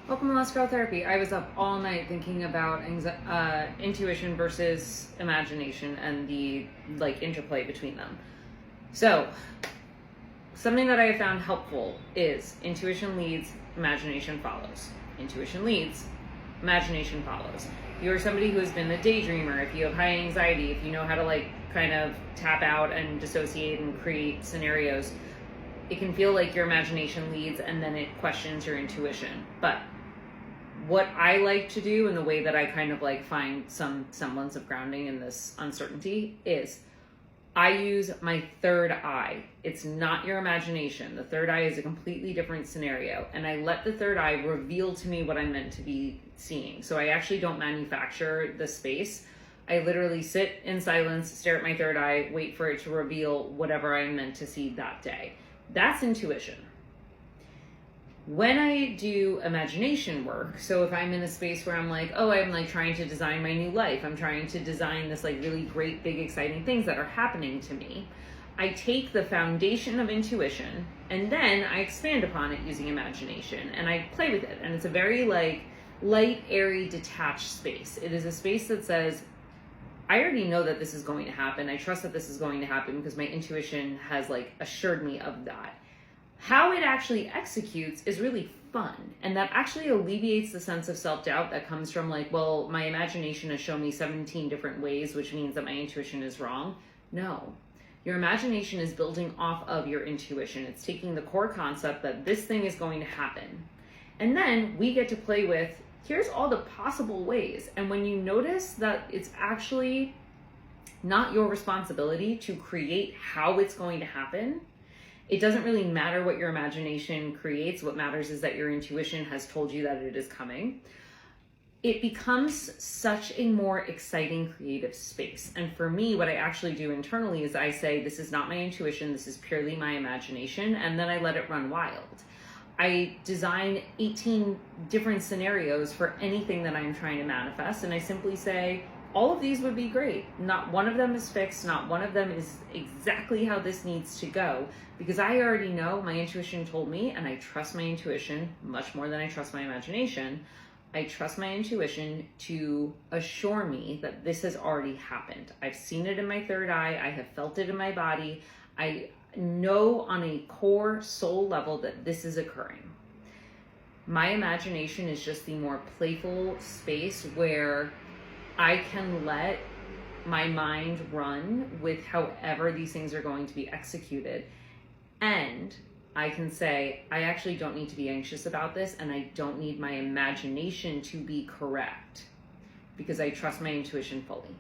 Welcome to Less Girl Therapy. I was up all night thinking about intuition versus imagination and the interplay between them. So, something that I have found helpful is intuition leads, imagination follows. Intuition leads, imagination follows. If you're somebody who has been a daydreamer, if you have high anxiety, if you know how to kind of tap out and dissociate and create scenarios, it can feel like your imagination leads and then it questions your intuition. But what I like to do, and the way that I kind of find some semblance of grounding in this uncertainty, is I use my third eye. It's not your imagination. The third eye is a completely different scenario. And I let the third eye reveal to me what I'm meant to be seeing. So I actually don't manufacture the space. I literally sit in silence, stare at my third eye, wait for it to reveal whatever I'm meant to see that day. That's intuition. When I do imagination work, so if I'm in a space where I'm I'm trying to design my new life, I'm trying to design this really great, big, exciting things that are happening to me, I take the foundation of intuition and then I expand upon it using imagination and I play with it. And it's a very light, airy, detached space. It is a space that says, I already know that this is going to happen. I trust that this is going to happen because my intuition has assured me of that. How it actually executes is really fun. And that actually alleviates the sense of self-doubt that comes from my imagination has shown me 17 different ways, which means that my intuition is wrong. No, your imagination is building off of your intuition. It's taking the core concept that this thing is going to happen. And then we get to play with, here's all the possible ways. And when you notice that it's actually not your responsibility to create how it's going to happen, it doesn't really matter what your imagination creates. What matters is that your intuition has told you that it is coming. It becomes such a more exciting creative space. And for me, what I actually do internally is I say, this is not my intuition, this is purely my imagination, and then I let it run wild. I design 18 different scenarios for anything that I'm trying to manifest, and I simply say, all of these would be great. Not one of them is fixed. Not one of them is exactly how this needs to go, because I already know, my intuition told me, and I trust my intuition much more than I trust my imagination. I trust my intuition to assure me that this has already happened. I've seen it in my third eye. I have felt it in my body. I know on a core soul level that this is occurring. My imagination is just the more playful space where I can let my mind run with however these things are going to be executed. And I can say, I actually don't need to be anxious about this, and I don't need my imagination to be correct because I trust my intuition fully.